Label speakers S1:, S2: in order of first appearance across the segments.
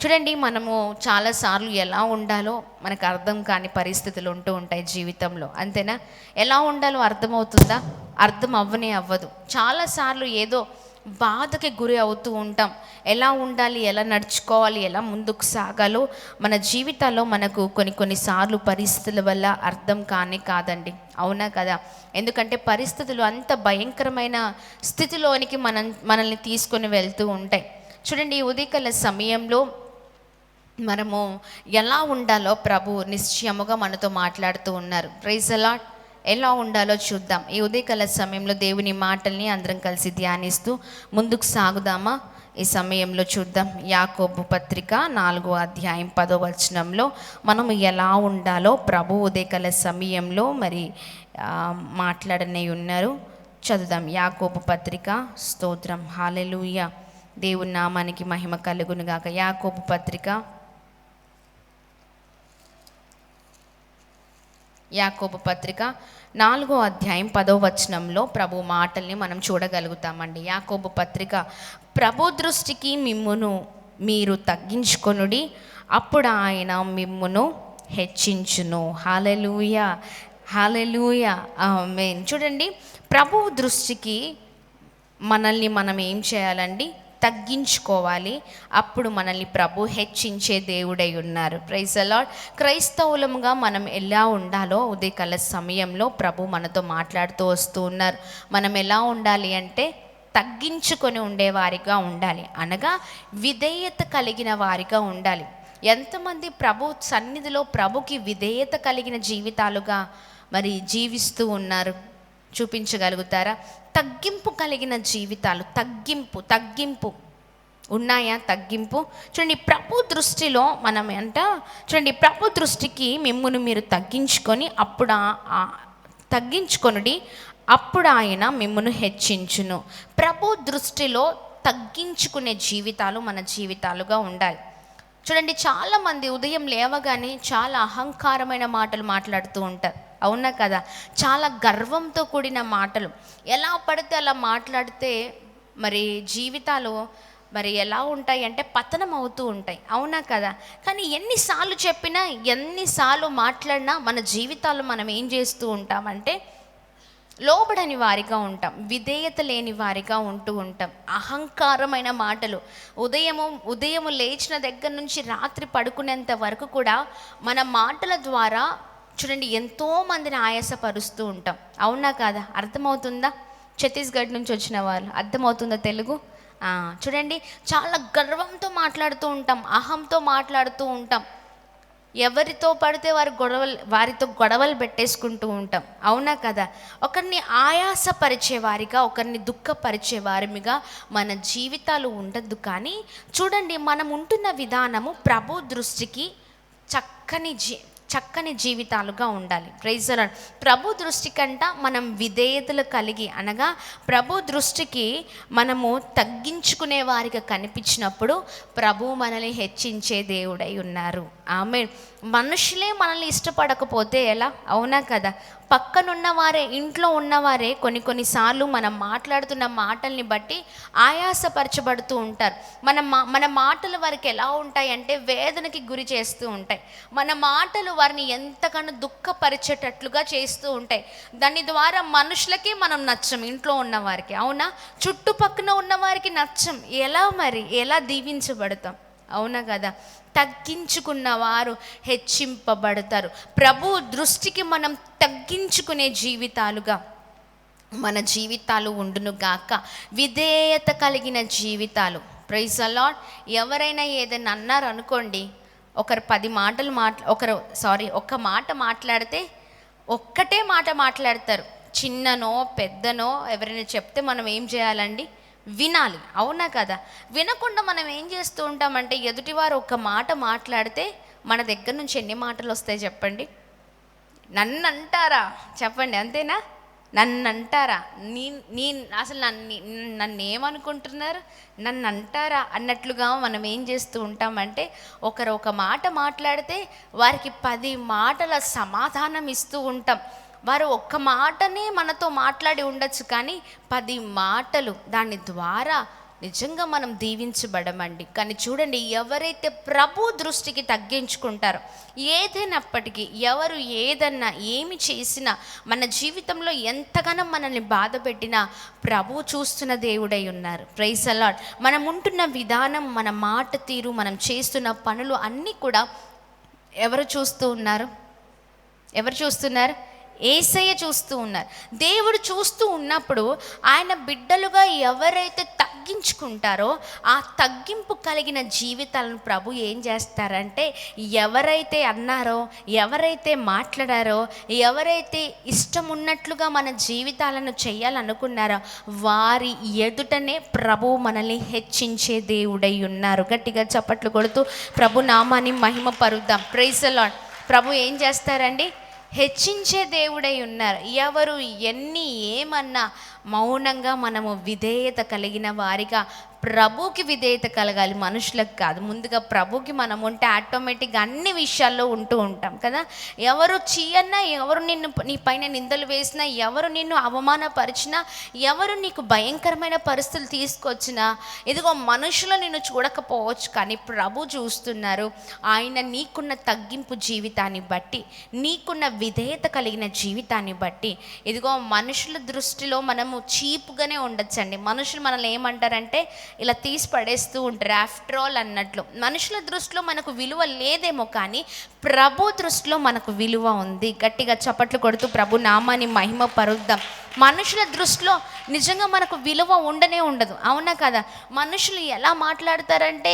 S1: చూడండి, మనము చాలాసార్లు ఎలా ఉండాలో మనకు అర్థం కాని పరిస్థితులు ఉంటూ ఉంటాయి జీవితంలో. అంతేనా? ఎలా ఉండాలో అర్థమవుతుందా? అర్థం అవ్వదు. చాలాసార్లు ఏదో బాధకి గురి అవుతూ ఉంటాం. ఎలా ఉండాలి, ఎలా నడుచుకోవాలి, ఎలా ముందుకు సాగాలో మన జీవితాల్లో మనకు కొన్నిసార్లు పరిస్థితుల వల్ల అర్థం కాదండి. అవునా కదా? ఎందుకంటే పరిస్థితులు అంత భయంకరమైన స్థితిలోనికి మనల్ని తీసుకొని వెళ్తూ ఉంటాయి. చూడండి, ఈ ఉదయకాల సమయంలో మనము ఎలా ఉండాలో ప్రభు నిశ్చయముగా మనతో మాట్లాడుతూ ఉన్నారు. Praise the lord. ఎలా ఉండాలో చూద్దాం. ఈ ఉదయకాల సమయంలో దేవుని మాటల్ని అందరం కలిసి ధ్యానిస్తూ ముందుకు సాగుదామా? ఈ సమయంలో చూద్దాం. యాకోబు పత్రిక 4వ అధ్యాయం 10వ వచనంలో మనము ఎలా ఉండాలో ప్రభు ఉదయకాల సమయంలో మాట్లాడనే ఉన్నారు. చదువుదాం. యాకోబు పత్రిక. స్తోత్రం, హల్లెలూయా. దేవుని నామానికి మహిమ కలుగును గాక. యాకోబు పత్రిక 4వ అధ్యాయం 10వ వచనంలో ప్రభు మాటల్ని మనం చూడగలుగుతామండి. యాకోబు పత్రిక. ప్రభు దృష్టికి మిమ్మును మీరు తగ్గించుకొనుడి, అప్పుడు ఆయన మిమ్మును హెచ్చించును. హల్లెలూయా, హల్లెలూయా, ఆమేన్. చూడండి, ప్రభు దృష్టికి మనల్ని మనం ఏం చేయాలండి? తగ్గించుకోవాలి. అప్పుడు మనల్ని ప్రభు హెచ్చించే దేవుడై ఉన్నారు. Praise the lord. క్రైస్తవులముగా మనం ఎలా ఉండాలో ఉదయకాల సమయంలో ప్రభు మనతో మాట్లాడుతూ వస్తూ ఉన్నారు. మనం ఎలా ఉండాలి అంటే తగ్గించుకొని ఉండేవారిగా ఉండాలి, అనగా విధేయత కలిగిన వారిగా ఉండాలి. ఎంతమంది ప్రభు సన్నిధిలో ప్రభుకి విధేయత కలిగిన జీవితాలుగా జీవిస్తూ ఉన్నారు? చూపించగలుగుతారా? తగ్గింపు కలిగిన జీవితాలు, తగ్గింపు ఉన్నాయా? తగ్గింపు. చూడండి, ప్రభు దృష్టిలో మనం చూడండి, ప్రభు దృష్టికి మిమ్మును మీరు తగ్గించుకొని తగ్గించుకొనుడి, అప్పుడు ఆయన మిమ్మును హెచ్చించును. ప్రభు దృష్టిలో తగ్గించుకునే జీవితాలు మన జీవితాలుగా ఉండాలి. చూడండి, చాలామంది ఉదయం లేవగానే చాలా అహంకారమైన మాటలు మాట్లాడుతూ ఉంటారు. అవునా కదా? చాలా గర్వంతో కూడిన మాటలు. ఎలా పడితే అలా మాట్లాడితే జీవితాలు ఎలా ఉంటాయి అంటే పతనం అవుతూ ఉంటాయి. అవునా కదా? కానీ ఎన్నిసార్లు చెప్పినా, ఎన్నిసార్లు మాట్లాడినా మన జీవితాలు మనం ఏం చేస్తూ ఉంటామంటే లోబడని వారిగా ఉంటాం, విధేయత లేని వారిగా ఉంటూ ఉంటాం. అహంకారమైన మాటలు. ఉదయము లేచిన దగ్గర నుంచి రాత్రి పడుకునేంత వరకు కూడా మన మాటల ద్వారా చూడండి ఎంతోమందిని ఆయాసపరుస్తూ ఉంటాం. అవునా కాదా? అర్థమవుతుందా? ఛత్తీస్గఢ్ నుంచి వచ్చిన వాళ్ళు, అర్థమవుతుందా తెలుగు? చూడండి, చాలా గర్వంతో మాట్లాడుతూ ఉంటాం, అహంతో మాట్లాడుతూ ఉంటాం. ఎవరితో పడితే వారితో గొడవలు పెట్టేసుకుంటూ ఉంటాం. అవునా కదా? ఒకరిని ఆయాసపరిచే వారిగా, ఒకరిని దుఃఖపరిచే వారిగా మన జీవితాలు ఉండద్దు. కానీ చూడండి, మనం ఉంటున్న విధానము ప్రభు దృష్టికి చక్కని జీవితాలుగా ఉండాలి. Praise the Lord. ప్రభు దృష్టి కంట మనం విధేయతలు కలిగి, అనగా ప్రభు దృష్టికి మనము తగ్గించుకునే వారిగా కనిపించినప్పుడు ప్రభు మనల్ని హెచ్చించే దేవుడై ఉన్నారు. ఆమేన్. మనుషులే మనల్ని ఇష్టపడకపోతే ఎలా? అవునా కదా? పక్కనున్న వారే, ఇంట్లో ఉన్నవారే కొన్నిసార్లు మనం మాట్లాడుతున్న మాటల్ని బట్టి ఆయాసపరచబడుతూ ఉంటారు. మన మాటలు వారికి ఎలా ఉంటాయి అంటే వేదనకి గురి చేస్తూ ఉంటాయి. మన మాటలు వారిని ఎంతగానో దుఃఖపరిచేటట్లుగా చేస్తూ ఉంటాయి. దాని ద్వారా మనుషులకి మనం నచ్చం, ఇంట్లో ఉన్నవారికి. అవునా? చుట్టుపక్కన ఉన్నవారికి నచ్చం. ఎలా దీవించబడతాం? అవునా కదా? తగ్గించుకున్న వారు హెచ్చింపబడతారు. ప్రభు దృష్టికి మనం తగ్గించుకునే జీవితాలుగా మన జీవితాలు ఉండును గాక. విధేయత కలిగిన జీవితాలు. Praise the lord. ఎవరైనా ఏదైనా అన్నారు అనుకోండి, ఒక్క మాట మాట్లాడితే ఒక్కటే మాట మాట్లాడతారు. చిన్ననో పెద్దనో ఎవరైనా చెప్తే మనం ఏం చేయాలండి? వినాలి. అవునా కదా? వినకుండా మనం ఏం చేస్తూ ఉంటామంటే ఎదుటివారు ఒక మాట మాట్లాడితే మన దగ్గర నుంచి ఎన్ని మాటలు వస్తాయి చెప్పండి? నన్ను అంటారా? చెప్పండి, అంతేనా? నన్ను అంటారా? అసలు నన్ను ఏమనుకుంటున్నారు? నన్ను అంటారా అన్నట్లుగా మనం ఏం చేస్తూ ఉంటామంటే ఒకరు ఒక మాట మాట్లాడితే వారికి 10 మాటల సమాధానం ఇస్తూ ఉంటాం. వారు ఒక్క మాటనే మనతో మాట్లాడి ఉండొచ్చు, కానీ 10 మాటలు దాని ద్వారా నిజంగా మనం దీవించబడమండి. కానీ చూడండి, ఎవరైతే ప్రభు దృష్టికి తగ్గించుకుంటారో, ఏదైనప్పటికీ ఎవరు ఏదన్నా ఏమి చేసినా, మన జీవితంలో ఎంతగానో మనల్ని బాధ పెట్టినా ప్రభు చూస్తున్న దేవుడై ఉన్నారు. Praise the lord. మనం ఉంటున్న విధానం, మన మాట తీరు, మనం చేస్తున్న పనులు అన్నీ కూడా ఎవరు చూస్తూ ఉన్నారు? ఎవరు చూస్తున్నారు? యేసయ్య చూస్తూ ఉన్నారు. దేవుడు చూస్తూ ఉన్నప్పుడు ఆయన బిడ్డలుగా ఎవరైతే తగ్గించుకుంటారో, ఆ తగ్గింపు కలిగిన జీవితాలను ప్రభు ఏం చేస్తారంటే, ఎవరైతే అన్నారో, ఎవరైతే మాట్లాడారో, ఎవరైతే ఇష్టం ఉన్నట్లుగా మన జీవితాలను చేయాలనుకున్నారో, వారి ఎదుటనే ప్రభు మనల్ని హెచ్చించే దేవుడై ఉన్నారు. గట్టిగా చప్పట్లు కొడుతూ ప్రభు నామాన్ని మహిమ పరుద్దాం. Praise the Lord. ప్రభు ఏం చేస్తారండి? హెచ్చించే దేవుడై ఉన్నారు. ఎవరు ఎన్ని ఏమన్నా మౌనంగా మనము విధేయత కలిగిన వారిగా, ప్రభుకి విధేయత కలగాలి, మనుషులకు కాదు. ముందుగా ప్రభుకి మనం ఉంటే ఆటోమేటిక్గా అన్ని విషయాల్లో ఉంటూ ఉంటాం కదా. ఎవరు చీయన్నా, ఎవరు నీ పైన నిందలు వేసినా, ఎవరు నిన్ను అవమానపరిచినా, ఎవరు నీకు భయంకరమైన పరిస్థితులు తీసుకొచ్చినా, ఇదిగో మనుషులు నిన్ను చూడకపోవచ్చు, కానీ ప్రభు చూస్తున్నారు. ఆయన నీకున్న తగ్గింపు జీవితాన్ని బట్టి, నీకున్న విధేయత కలిగిన జీవితాన్ని బట్టి, ఇదిగో మనుషుల దృష్టిలో మనము చీప్గానే ఉండొచ్చండి. మనుషులు మనల్ని ఏమంటారంటే, ఇలా తీసి పడేస్తూ ఉంటారు, ఆఫ్టర్ ఆల్ అన్నట్లు. మనుషుల దృష్టిలో మనకు విలువ లేదేమో, కానీ ప్రభు దృష్టిలో మనకు విలువ ఉంది. గట్టిగా చప్పట్లు కొడుతూ ప్రభు నామాన్ని మహిమ పరుద్దాం. మనుషుల దృష్టిలో నిజంగా మనకు విలువ ఉండనే ఉండదు, అవునా కదా. మనుషులు ఎలా మాట్లాడతారంటే,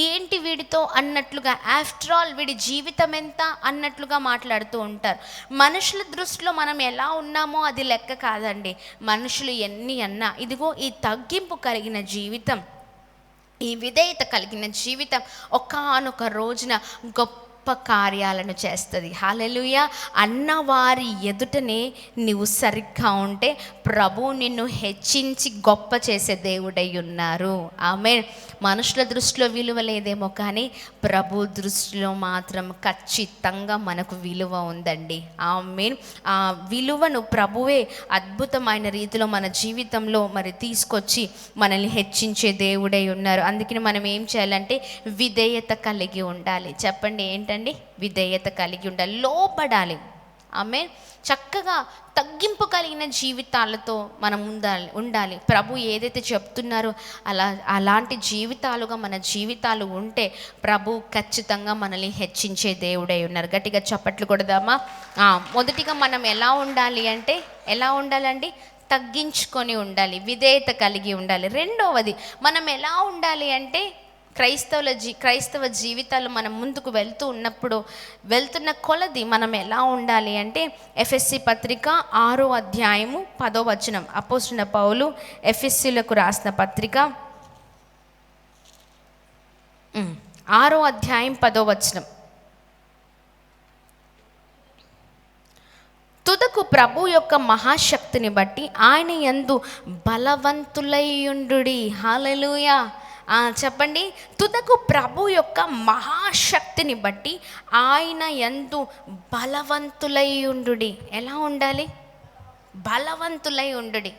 S1: ఏంటి వీడితో అన్నట్లుగా, ఆఫ్టర్ ఆల్ వీడి జీవితం ఎంత అన్నట్లుగా మాట్లాడుతూ ఉంటారు. మనుషుల దృష్టిలో మనం ఎలా ఉన్నామో అది లెక్క కాదండి. మనుషులు ఎన్ని అన్నా, ఇదిగో ఈ తగ్గింపు కలిగిన జీవితం, ఈ విధేయత కలిగిన జీవితం ఒకానొక రోజున గొప్ప కార్యాలను చేస్తుంది. హల్లెలూయా. అన్నవారి ఎదుటనే నీవు సరిగ్గా ఉంటే ప్రభు నిన్ను హెచ్చించి గొప్ప చేసే దేవుడై ఉన్నారు. ఆమేన్. మనుషుల దృష్టిలో విలువ లేదేమో, కానీ ప్రభు దృష్టిలో మాత్రం ఖచ్చితంగా మనకు విలువ ఉందండి. ఆమేన్. ఆ విలువను ప్రభువే అద్భుతమైన రీతిలో మన జీవితంలో మరి తీసుకొచ్చి మనల్ని హెచ్చించే దేవుడై ఉన్నారు. అందుకని మనం ఏం చేయాలంటే విధేయత కలిగి ఉండాలి. చెప్పండి, ఏంటండి? విధేయత కలిగి ఉండాలి, లోబడాలి. ఆమేన్. చక్కగా తగ్గింపు కలిగిన జీవితాలతో మనం ఉండాలి. ప్రభు ఏదైతే చెప్తున్నారో అలాంటి జీవితాలుగా మన జీవితాలు ఉంటే ప్రభు ఖచ్చితంగా మనల్ని హెచ్చించే దేవుడై ఉన్నారు. గట్టిగా చప్పట్లు కొడదామా? మొదటిగా మనం ఎలా ఉండాలి అంటే, ఎలా ఉండాలండి? తగ్గించుకొని ఉండాలి, విధేయత కలిగి ఉండాలి. రెండవది, మనం ఎలా ఉండాలి అంటే, క్రైస్తవ జీవితాలు మనం ముందుకు వెళ్తున్న కొలది మనం ఎలా ఉండాలి అంటే, ఎఫెస్సీ పత్రిక 6వ అధ్యాయము 10వ వచనం. అపోస్తలుడైన పౌలు ఎఫెస్సీలకు రాసిన పత్రిక 6వ అధ్యాయం 10వ వచనం. తుదకు ప్రభు యొక్క మహాశక్తిని బట్టి ఆయన యందు బలవంతులైయుండుడి. హల్లెలూయా. చెప్పండి. తుదకు ప్రభు యొక్క మహాశక్తిని బట్టి ఆయన యందు బలవంతులై ఉండుడి. ఎలా ఉండాలి? బలవంతులై ఉండుడి.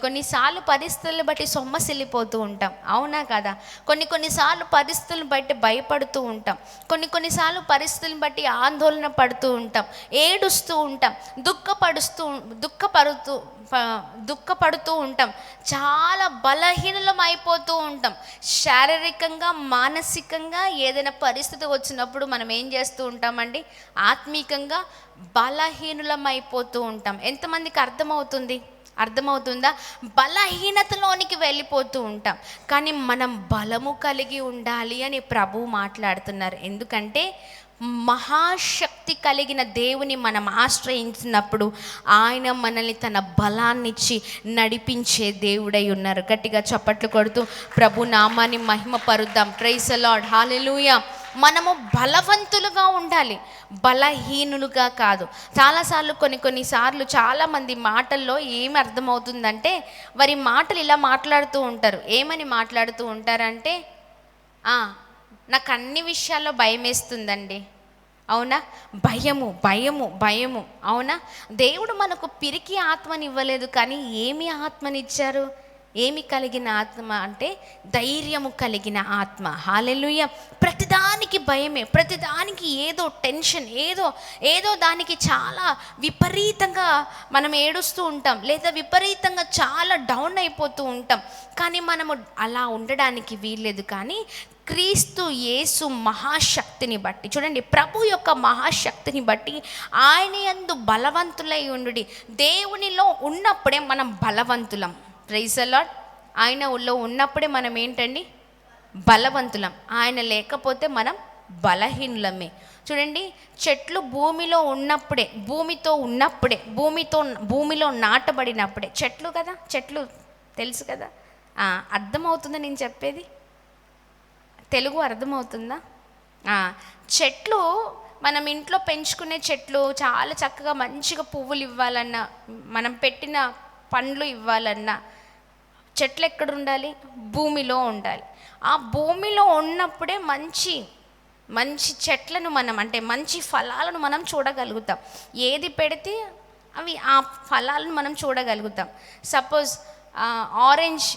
S1: కొన్నిసార్లు పరిస్థితులను బట్టి సొమ్మసిల్లిపోతూ ఉంటాం, అవునా కదా. కొన్నిసార్లు పరిస్థితులను బట్టి భయపడుతూ ఉంటాం, కొన్నిసార్లు పరిస్థితులను బట్టి ఆందోళన పడుతూ ఉంటాం, ఏడుస్తూ ఉంటాం, దుఃఖపడుతూ ఉంటాం, చాలా బలహీనలం అయిపోతూ ఉంటాం. శారీరకంగా, మానసికంగా ఏదైనా పరిస్థితి వచ్చినప్పుడు మనం ఏం చేస్తూ ఉంటామండి? ఆత్మీకంగా బలహీనులం అయిపోతూ ఉంటాం. ఎంతమందికి అర్థమవుతుందా? బలహీనతలోనికి వెళ్ళిపోతూ ఉంటాం. కానీ మనం బలము కలిగి ఉండాలి అని ప్రభు మాట్లాడుతున్నారు. ఎందుకంటే మహాశక్తి కలిగిన దేవుని మనం ఆశ్రయించినప్పుడు ఆయన మనల్ని తన బలాన్నిచ్చి నడిపించే దేవుడై ఉన్నారు. గట్టిగా చప్పట్లు కొడుతూ ప్రభు నామాన్ని మహిమ పరుద్దాం. Praise the Lord. హల్లెలూయా. మనము బలవంతులుగా ఉండాలి, బలహీనులుగా కాదు. చాలాసార్లు కొన్నిసార్లు చాలామంది మాటల్లో ఏమి అర్థమవుతుందంటే, వారి మాటలు ఇలా మాట్లాడుతూ ఉంటారు. ఏమని మాట్లాడుతూ ఉంటారంటే, నాకు అన్ని విషయాల్లో భయం వేస్తుందండి. అవునా? భయము. అవునా? దేవుడు మనకు పిరికి ఆత్మని ఇవ్వలేదు, కానీ ఏమి ఆత్మనిచ్చారు? ఏమి కలిగిన ఆత్మ అంటే ధైర్యము కలిగిన ఆత్మ. హల్లెలూయా. ప్రతిదానికి భయమే, ప్రతిదానికి ఏదో టెన్షన్, ఏదో దానికి చాలా విపరీతంగా మనం ఏడుస్తూ ఉంటాం, లేదా విపరీతంగా చాలా డౌన్ అయిపోతూ ఉంటాం. కానీ మనము అలా ఉండడానికి వీల్లేదు. కానీ క్రీస్తు యేసు మహాశక్తిని బట్టి, చూడండి, ప్రభు యొక్క మహాశక్తిని బట్టి ఆయన యందు బలవంతులై ఉండుడి. దేవునిలో ఉన్నప్పుడే మనం బలవంతులం. Praise the lord. ఆయన ఊళ్ళో ఉన్నప్పుడే మనం ఏంటండి? బలవంతులం. ఆయన లేకపోతే మనం బలహీనులమే. చూడండి, చెట్లు భూమిలో ఉన్నప్పుడే, భూమిలో నాటబడినప్పుడే చెట్లు కదా, చెట్లు తెలుసు కదా. అర్థమవుతుందా నేను చెప్పేది? తెలుగు అర్థమవుతుందా? చెట్లు, మనం ఇంట్లో పెంచుకునే చెట్లు చాలా చక్కగా మంచిగా పువ్వులు ఇవ్వాలన్నా, మనం పెట్టిన పండ్లు ఇవ్వాలన్నా చెట్లు ఎక్కడ ఉండాలి? భూమిలో ఉండాలి. ఆ భూమిలో ఉన్నప్పుడే మంచి చెట్లను మనం, అంటే మంచి ఫలాలను మనం చూడగలుగుతాం. ఏది పెడితే అవి ఆ ఫలాలను మనం చూడగలుగుతాం. సపోజ్ ఆరెంజ్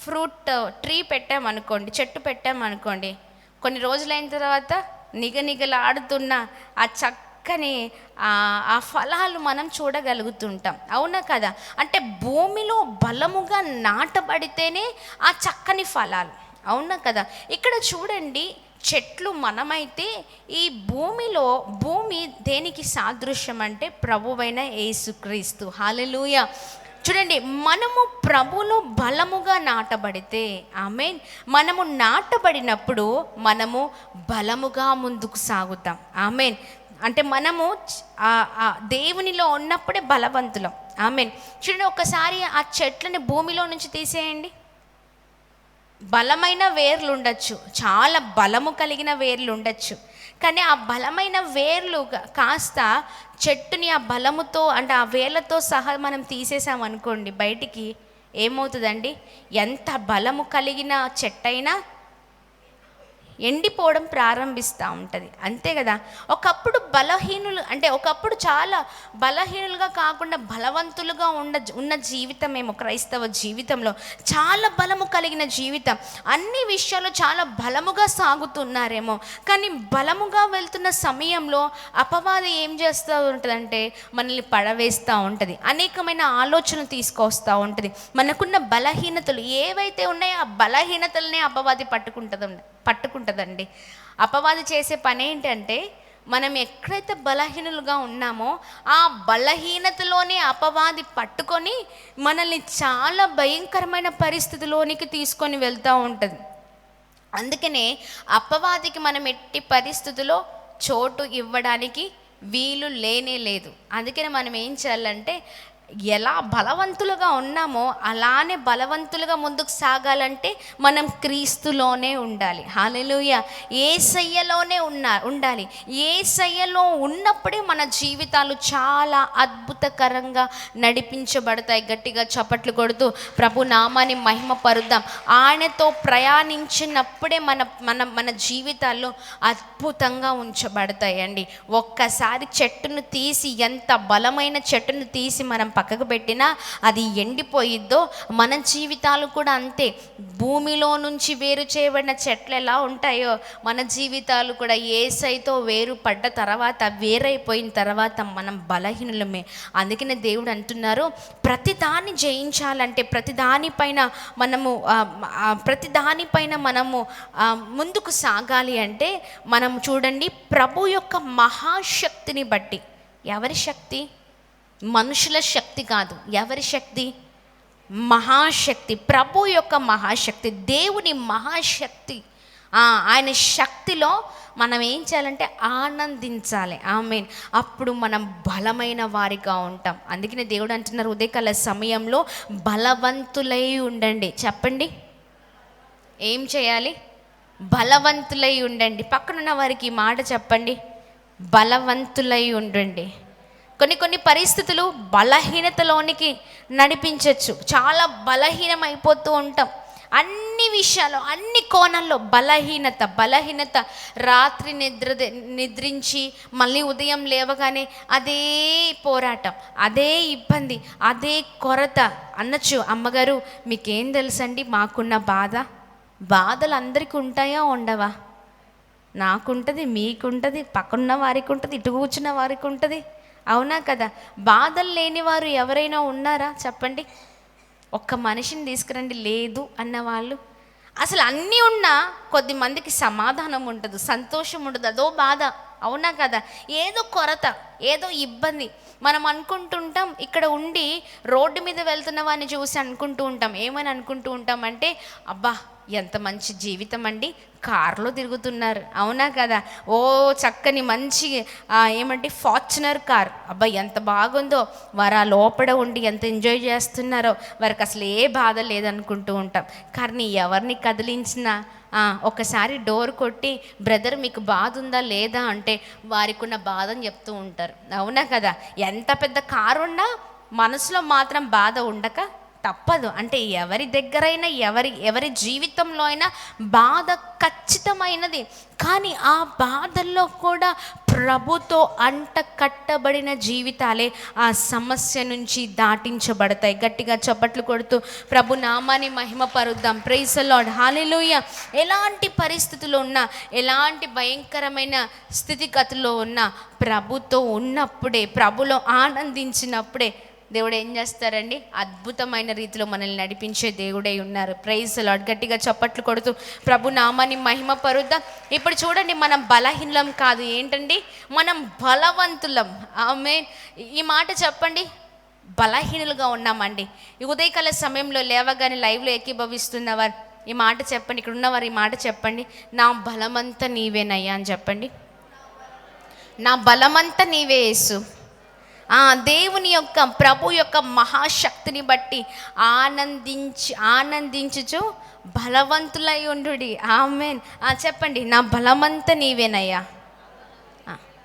S1: ఫ్రూట్ ట్రీ పెట్టామనుకోండి, చెట్టు పెట్టామనుకోండి, కొన్ని రోజులైన తర్వాత నిగనిగలాడుతున్న ఆ చక్కని ఆ ఫలాలు మనం చూడగలుగుతుంటాం. అవునా కదా? అంటే భూమిలో బలముగా నాటబడితేనే ఆ చక్కని ఫలాలు. అవునా కదా? ఇక్కడ చూడండి, చెట్లు మనమైతే ఈ భూమి దేనికి సాదృశ్యం అంటే ప్రభువైన యేసుక్రీస్తు. హల్లెలూయా. చూడండి, మనము ప్రభులో బలముగా నాటబడితే, ఆమేన్, మనము నాటబడినప్పుడు మనము బలముగా ముందుకు సాగుతాం. ఆమేన్. అంటే మనము దేవునిలో ఉన్నప్పుడే బలవంతులం. ఆమేన్. చూడండి, ఒకసారి ఆ చెట్లని భూమిలో నుంచి తీసేయండి. బలమైన వేర్లు ఉండొచ్చు, చాలా బలము కలిగిన వేర్లు ఉండొచ్చు, కానీ ఆ బలమైన వేర్లు కాస్త చెట్టుని ఆ బలముతో, అంటే ఆ వేర్లతో సహా మనం తీసేసామనుకోండి బయటికి, ఏమవుతుందండి? ఎంత బలము కలిగిన చెట్టైనా ఎండిపోవడం ప్రారంభిస్తూ ఉంటుంది. అంతే కదా? ఒకప్పుడు చాలా బలహీనులుగా కాకుండా బలవంతులుగా ఉన్న జీవితమేమో క్రైస్తవ జీవితంలో చాలా బలము కలిగిన జీవితం, అన్ని విషయాలు చాలా బలముగా సాగుతున్నారేమో. కానీ బలముగా వెళ్తున్న సమయంలో అపవాది ఏం చేస్తూ ఉంటుందంటే మనల్ని పడవేస్తూ ఉంటుంది, అనేకమైన ఆలోచనలు తీసుకొస్తూ ఉంటుంది. మనకున్న బలహీనతలు ఏవైతే ఉన్నాయో ఆ బలహీనతలనే అపవాది పట్టుకుంటుందండి. అపవాది చేసే పని ఏంటంటే, మనం ఎక్కడైతే బలహీనులుగా ఉన్నామో ఆ బలహీనతలోనే అపవాది పట్టుకొని మనల్ని చాలా భయంకరమైన పరిస్థితిలోనికి తీసుకొని వెళ్తూ ఉంటుంది. అందుకనే అపవాదికి మనం ఎట్టి పరిస్థితుల్లో చోటు ఇవ్వడానికి వీలు లేనే లేదు. అందుకనే మనం ఏం చేయాలంటే, ఎలా బలవంతులుగా ఉన్నామో అలానే బలవంతులుగా ముందుకు సాగాలంటే మనం క్రీస్తులోనే ఉండాలి. హల్లెలూయా. యేసయ్యలోనే ఉండాలి. యేసయ్యలో ఉన్నప్పుడే మన జీవితాలు చాలా అద్భుతకరంగా నడిపించబడతాయి. గట్టిగా చప్పట్లు కొడుతూ ప్రభు నామాన్ని మహిమపరుద్దాం. ఆయనతో ప్రయాణించినప్పుడే మన జీవితాల్లో అద్భుతంగా ఉంచబడతాయండి. ఒక్కసారి చెట్టును తీసి, ఎంత బలమైన చెట్టును తీసి మనం పక్కకు పెట్టినా అది ఎండిపోయిద్దో, మన జీవితాలు కూడా అంతే. భూమిలో నుంచి వేరు చేయబడిన చెట్లు ఎలా ఉంటాయో మన జీవితాలు కూడా యేసయ్యతో వేరుపడ్డ తర్వాత, వేరైపోయిన తర్వాత మనం బలహీనులమే. అందుకనే దేవుడు అంటున్నారు, ప్రతిదాన్ని జయించాలంటే, ప్రతిదానిపైన మనము ముందుకు సాగాలి అంటే, మనం చూడండి, ప్రభు యొక్క మహాశక్తిని బట్టి. ఎవరి శక్తి? మనుషుల శక్తి కాదు. ఎవరి శక్తి? మహాశక్తి. ప్రభు యొక్క మహాశక్తి, దేవుని మహాశక్తి. ఆయన శక్తిలో మనం ఏం చేయాలంటే ఆనందించాలి. ఆమేన్. అప్పుడు మనం బలమైన వారిగా ఉంటాం. అందుకనే దేవుడు అంటున్నారు, ఉదయకాల సమయంలో బలవంతులై ఉండండి. చెప్పండి, ఏం చేయాలి? బలవంతులై ఉండండి. పక్కనున్న వారికి ఈ మాట చెప్పండి, బలవంతులై ఉండండి. కొన్ని పరిస్థితులు బలహీనతలోనికి నడిపించవచ్చు. చాలా బలహీనం అయిపోతూ ఉంటాం. అన్ని విషయాలు, అన్ని కోణాల్లో బలహీనత. రాత్రి నిద్రించి మళ్ళీ ఉదయం లేవగానే అదే పోరాటం, అదే ఇబ్బంది, అదే కొరత. అనొచ్చు, అమ్మగారు మీకేం తెలుసండి మాకున్న బాధలు అందరికీ ఉంటాయా ఉండవా? నాకుంటుంది, మీకుంటుంది, పక్కన్న వారికి ఉంటుంది, ఇటు కూర్చున్న వారికి ఉంటుంది. అవునా కదా? బాధలు లేని వారు ఎవరైనా ఉన్నారా చెప్పండి? ఒక్క మనిషిని తీసుకురండి లేదు అన్నవాళ్ళు. అసలు అన్నీ ఉన్నా కొద్ది మందికి సమాధానం ఉండదు, సంతోషం ఉండదు, అదో బాధ. అవునా కదా? ఏదో కొరత, ఏదో ఇబ్బంది. మనం అనుకుంటుంటాం, ఇక్కడ ఉండి రోడ్డు మీద వెళ్తున్న వాడిని చూసి అనుకుంటూ ఉంటాం, ఏమని అనుకుంటూ ఉంటాం అంటే, అబ్బా ఎంత మంచి జీవితం అండి, కారులో తిరుగుతున్నారు. అవునా కదా? ఓ చక్కని మంచి ఏమంటే ఫార్చునర్ కార్, అబ్బా ఎంత బాగుందో, వారు ఆ లోపల ఉండి ఎంత ఎంజాయ్ చేస్తున్నారో, వారికి అసలు ఏ బాధ లేదనుకుంటూ ఉంటాం. కానీ ఎవరిని కదిలించినా ఒకసారి డోర్ కొట్టి బ్రదర్ మీకు బాధ ఉందా లేదా అంటే వారికి ఉన్న బాధని చెప్తూ ఉంటారు. అవునా కదా? ఎంత పెద్ద కారు ఉన్నా మనసులో మాత్రం బాధ ఉండక తప్పదు. అంటే ఎవరి దగ్గరైనా ఎవరి జీవితంలో అయినా బాధ ఖచ్చితమైనది. కానీ ఆ బాధల్లో కూడా ప్రభుతో అంట కట్టబడిన జీవితాలే ఆ సమస్య నుంచి దాటించబడతాయి. గట్టిగా చప్పట్లు కొడుతూ ప్రభు నామాన్ని మహిమపరుద్దాం. ప్రైజ్ ది లార్డ్, హల్లెలూయా. ఎలాంటి పరిస్థితుల్లో ఉన్నా, ఎలాంటి భయంకరమైన స్థితిగతుల్లో ఉన్నా ప్రభుతో ఉన్నప్పుడే, ప్రభులో ఆనందించినప్పుడే దేవుడు ఏం చేస్తారండి? అద్భుతమైన రీతిలో మనల్ని నడిపించే దేవుడై ఉన్నారు. Praise the lord. గట్టిగా చప్పట్లు కొడుతూ ప్రభు నామాన్ని మహిమపరుద్దాం. ఇప్పుడు చూడండి, మనం బలహీనం కాదు, ఏంటండి మనం బలవంతులం. ఆమేన్. ఈ మాట చెప్పండి, బలహీనులుగా ఉన్నామండి. ఈ ఉదయకాల సమయంలో లేవగానే లైవ్లో ఏకీభవిస్తున్నవారు ఈ మాట చెప్పండి, ఇక్కడ ఉన్నవారు ఈ మాట చెప్పండి, నా బలమంతా నీవేనయ్యా అని చెప్పండి. నా బలమంతా నీవే యేసు. దేవుని యొక్క ప్రభు యొక్క మహాశక్తిని బట్టి ఆనందించుచు బలవంతులై ఉండుడి. ఆమేన్. చెప్పండి, నా బలమంతా నీవేనయ్యా,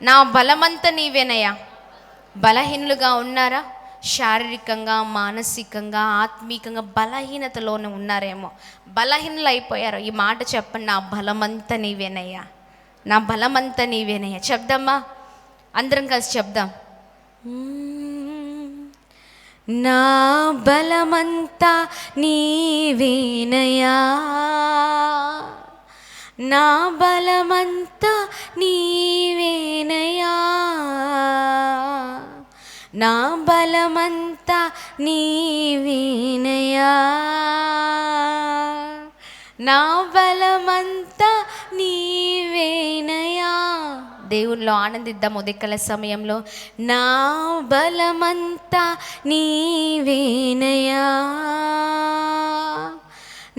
S1: నా బలమంతా నీవేనయ్యా. బలహీనులుగా ఉన్నారా? శారీరకంగా, మానసికంగా, ఆత్మీకంగా బలహీనతలోనే ఉన్నారేమో, బలహీనులు అయిపోయారు. ఈ మాట చెప్పండి, నా బలమంతా నీవేనయ్యా, నా బలమంతా నీవేనయ్యా. చెప్దామా? అందరం కలిసి చెప్దాం. నా బలమంతా నీవేనయ్యా, నా బలమంతా నీవేనయ్యా, నా బలమంతా నీవేనయ్యా, నా బలమంతా నీవేనయ్యా. దేవునిలో ఆనందిద్దాం ఉదయకాల సమయంలో. నా బలమంతా నీవేనయ్యా,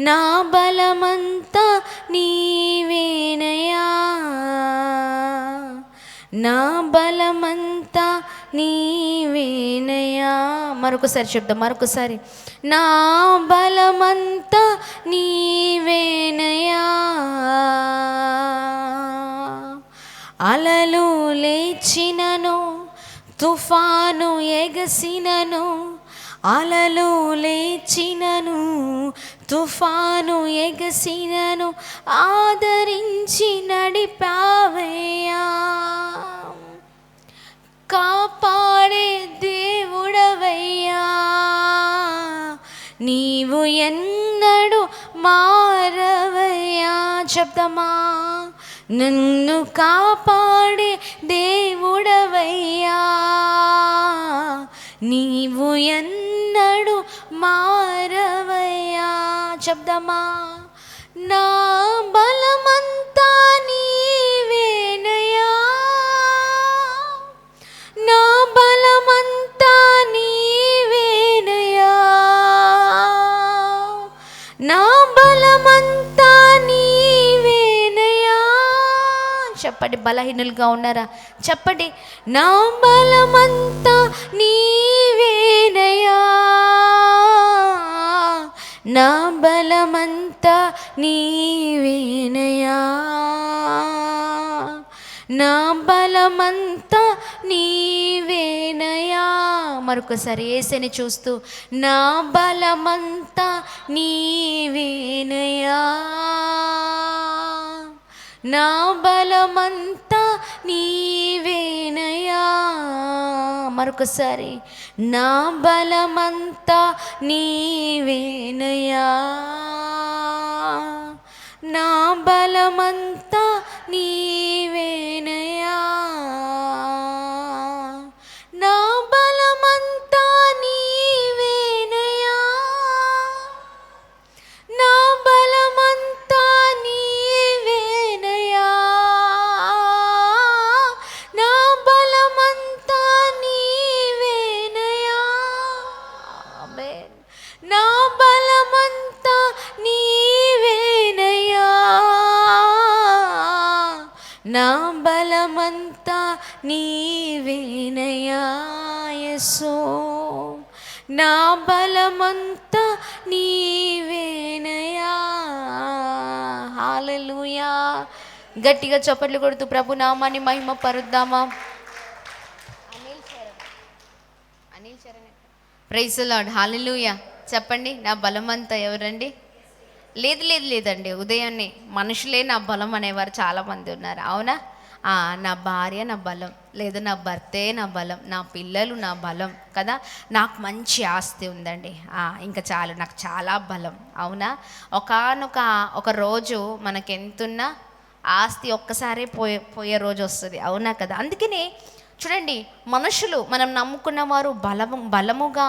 S1: నా బలమంతా నీవేనయ్యా, నా బలమంతా నీవేనయ్యా. మరొకసారి చెప్దాం, మరొకసారి. నా బలమంతా నీవేనయ్యా, అలలు లేచినను, తుఫాను ఎగసినను, అలలు లేచినను, తుఫాను ఎగసినను, ఆదరించి నడిపావయ్యా. కాపాడే దేవుడవయ్యా, నీవు ఎన్నడు మారవయ్యా. చెప్దామా? నన్ను కాపాడే దేవుడవయ్యా, నీవు ఎన్నడు మారవయ్యా. చెప్దామా? నా బలమంతా నీవేనయ్యా, నా బలమంతా నీవేనయ్యా, నా బలమంతా నీవేనయ్యా. చెప్పండి, బలహీనులుగా ఉన్నారా? చెప్పండి, నా బలమంతా నీవేనయ్యా, నా బలమంతా నీవేనయ్యా, నా బలమంతా నీవేనయా. మరొకసారి యేసుని చూస్తూ నా బలమంతా నీవేనయా, నా బలమంతా నీవేనయా. మరొకసారి నా బలమంతా నీవేనయా, నా బలమంతా నీవేనయా, నా బలమంతా నీవేనయా, నా బలమంతా నీవేనయా, నా బలమంతా నీవేనయా. ఆమేన్. నా బలమంతా నీవేనయా, నా బలమంతా నీవేనయా యేసు, నా బలమంతా నీవేనయా. హల్లెలూయా. గట్టిగా చప్పట్లు కొడుతూ ప్రభు నామాన్ని మహిమ పరుద్దామా. Praise the Lord. హల్లెలూయా. చెప్పండి, నా బలమంతా ఎవరండి? లేదండి, ఉదయాన్నే మనుషులే నా బలం అనేవారు చాలామంది ఉన్నారు. అవునా? నా భార్య నా బలం, లేదు నా భర్తే నా బలం, నా పిల్లలు నా బలం కదా, నాకు మంచి ఆస్తి ఉందండి, ఇంకా చాలు, నాకు చాలా బలం. అవునా? ఒక రోజు మనకెంతున్నా ఆస్తి ఒక్కసారే పోయే రోజు వస్తుంది. అవునా కదా? అందుకనే చూడండి, మనుషులు మనం నమ్ముకున్న వారు బలముగా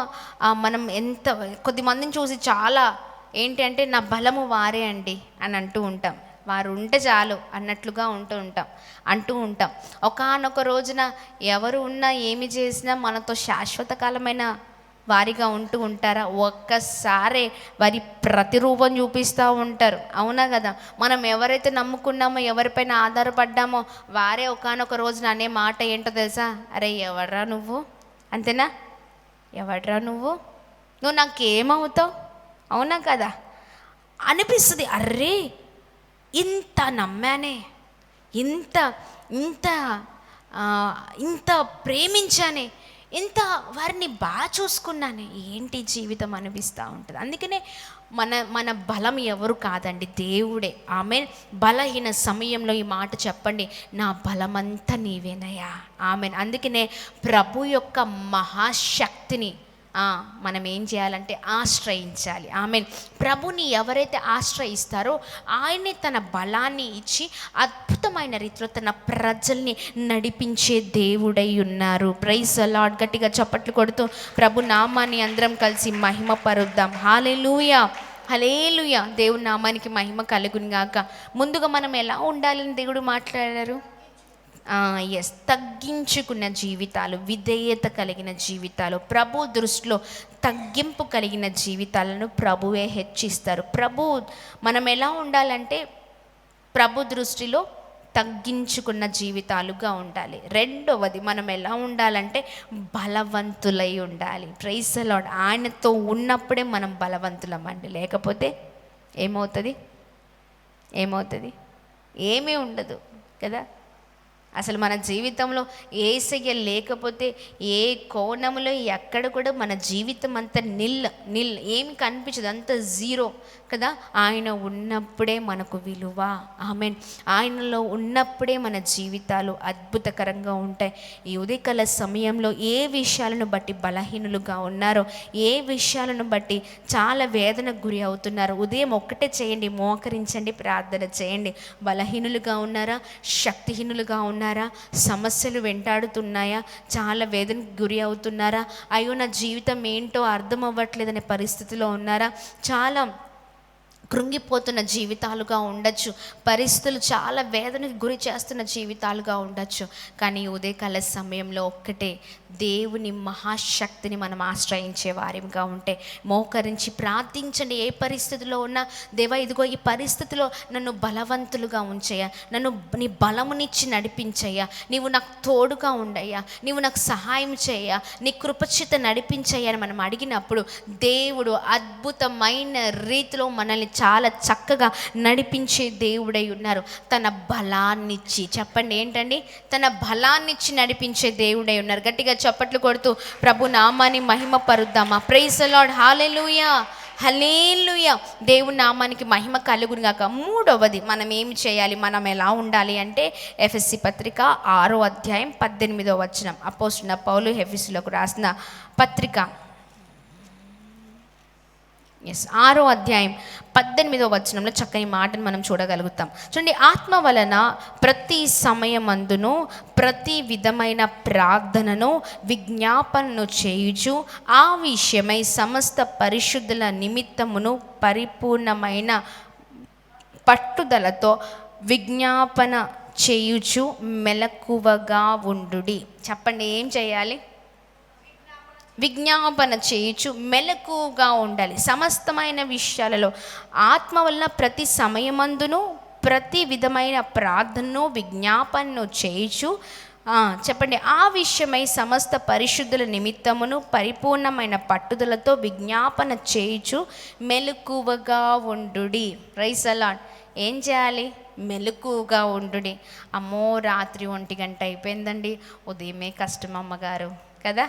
S1: మనం కొద్దిమందిని చూసి చాలా ఏంటి అంటే నా బలము వారే అండి అని అంటూ ఉంటాం. వారు ఉంటే చాలు అన్నట్లుగా అంటూ ఉంటాం. ఒకానొక రోజున ఎవరు ఉన్నా ఏమి చేసినా మనతో శాశ్వత కాలమైన వారిగా ఉంటారా? ఒక్కసారే వారి ప్రతిరూపం చూపిస్తూ ఉంటారు. అవునా కదా? మనం ఎవరైతే నమ్ముకున్నామో, ఎవరిపైన ఆధారపడ్డామో వారే ఒకానొక రోజున అనే మాట ఏంటో తెలుసా? అరే ఎవడ్రా నువ్వు, అంతేనా? ఎవడ్రా నువ్వు నాకేమవుతావు? అవునా కదా అనిపిస్తుంది. అర్రే ఇంత నమ్మానే, ఇంత ఇంత ఇంత ప్రేమించానే, ఇంత వారిని బాగా చూసుకున్నానే, ఏంటి జీవితం అనిపిస్తూ ఉంటుంది. అందుకనే మన బలం ఎవరు కాదండి, దేవుడే. ఆమెన్. బలహీన సమయంలో ఈ మాట చెప్పండి, నా బలమంతా నీవేనయ్యా. ఆమెన్. అందుకనే ప్రభు యొక్క మహాశక్తిని మనం ఏం చేయాలంటే ఆశ్రయించాలి. ఆమెన్. ప్రభుని ఎవరైతే ఆశ్రయిస్తారో ఆయనే తన బలాన్ని ఇచ్చి అద్భుతమైన రీతిలో తన ప్రజల్ని నడిపించే దేవుడై ఉన్నారు. Praise the lord. గట్టిగా చప్పట్లు కొడుతూ ప్రభు నామాన్ని అందరం కలిసి మహిమ పరుద్దాం. హల్లెలూయా, హల్లెలూయా. దేవుని నామానికి మహిమ కలుగును గాక. ముందుగా మనం ఎలా ఉండాలని దేవుడు మాట్లాడారు? తగ్గించుకున్న జీవితాలు, విధేయత కలిగిన జీవితాలు, ప్రభు దృష్టిలో తగ్గింపు కలిగిన జీవితాలను ప్రభువే హెచ్చిస్తారు. మనం ఎలా ఉండాలంటే ప్రభు దృష్టిలో తగ్గించుకున్న జీవితాలుగా ఉండాలి. రెండవది, మనం ఎలా ఉండాలంటే బలవంతులై ఉండాలి. Praise the lord. ఆయనతో ఉన్నప్పుడే మనం బలవంతులమండి, లేకపోతే ఏమవుతుంది? ఏమీ ఉండదు కదా. అసలు మన జీవితంలో యేసయ్య లేకపోతే ఏ కోణంలో ఎక్కడ కూడా మన జీవితం అంతా నిల్ ఏమి కనిపించదు, అంత జీరో కదా. ఆయన ఉన్నప్పుడే మనకు విలువ. ఆమెన్. ఆయనలో ఉన్నప్పుడే మన జీవితాలు అద్భుతకరంగా ఉంటాయి. ఈ ఉదయకాల సమయంలో ఏ విషయాలను బట్టి బలహీనులుగా ఉన్నారో, ఏ విషయాలను బట్టి చాలా వేదనకు గురి అవుతున్నారో, ఉదయం ఒక్కటే చేయండి, మోకరించండి, ప్రార్థన చేయండి. బలహీనులుగా ఉన్నారా? శక్తిహీనులుగా ఉన్నారా? సమస్యలు వెంటాడుతున్నాయా? చాలా వేదనకు గురి అవుతున్నారా? అయ్యో నా జీవితం ఏంటో అర్థం అవ్వట్లేదనే పరిస్థితిలో ఉన్నారా? చాలా కృంగిపోతున్న జీవితాలుగా ఉండొచ్చు, పరిస్థితులు చాలా వేదనకు గురి చేస్తున్న జీవితాలుగా ఉండొచ్చు. కానీ ఉదయకాల సమయంలో ఒక్కటే, దేవుని మహాశక్తిని మనం ఆశ్రయించే వారిగా ఉంటే మోకరించి ప్రార్థించండి. ఏ పరిస్థితిలో ఉన్నా, దేవా ఇదిగో ఈ పరిస్థితిలో నన్ను బలవంతులుగా ఉంచయ్యా, నన్ను నీ బలమునిచ్చి నడిపించయ్యా, నీవు నాకు తోడుగా ఉండయ్యా, నీవు నాకు సహాయం చేయా, నీ కృపచిత నడిపించయ్యా అని మనం అడిగినప్పుడు దేవుడు అద్భుతమైన రీతిలో మనల్ని చాలా చక్కగా నడిపించే దేవుడై ఉన్నారు. తన బలాన్నిచ్చి, చెప్పండి ఏంటండి, తన బలాన్నిచ్చి నడిపించే దేవుడై ఉన్నారు. గట్టిగా చప్పట్లు కొడుతూ ప్రభు నామాన్ని మహిమ పరుద్దామా? ప్రైజ్ ది లార్డ్, హల్లెలూయా, హల్లెలూయా. దేవుని నామానికి మహిమ కలుగును గాక. మూడవది మనం ఏమి చేయాలి, మనం ఎలా ఉండాలి అంటే ఎఫెసీ పత్రిక 6వ అధ్యాయం 18వ వచనం. అపోస్తలుడైన పౌలు ఎఫెసీయులకు రాసిన పత్రిక 6వ అధ్యాయం 18వ వచనంలో చక్కని మాటను మనం చూడగలుగుతాం. చూడండి, ఆత్మ వలన ప్రతి సమయమందును ప్రతి విధమైన ప్రార్థనను విజ్ఞాపనను చేయుచు ఆ విషయమై సమస్త పరిశుద్ధుల నిమిత్తమును పరిపూర్ణమైన పట్టుదలతో విజ్ఞాపన చేయుచు మెలకువగా ఉండుడి. చెప్పండి, ఏం చేయాలి? విజ్ఞాపన చేయుచు మెలకుగా ఉండాలి. సమస్తమైన విషయాలలో ఆత్మ వలన ప్రతి సమయమందును ప్రతి విధమైన ప్రార్థనను విజ్ఞాపనను చేయుచు, చెప్పండి, ఆ విషయమై సమస్త పరిశుద్ధుల నిమిత్తమును పరిపూర్ణమైన పట్టుదలతో విజ్ఞాపన చేయుచు మెలకువగా ఉండుడి. Praise the lord. ఏం చేయాలి? మెలకువగా ఉండుడి. అమ్మో, రాత్రి 1 గంట అయిపోయిందండి, ఉదయమే కష్టం అమ్మగారు కదా.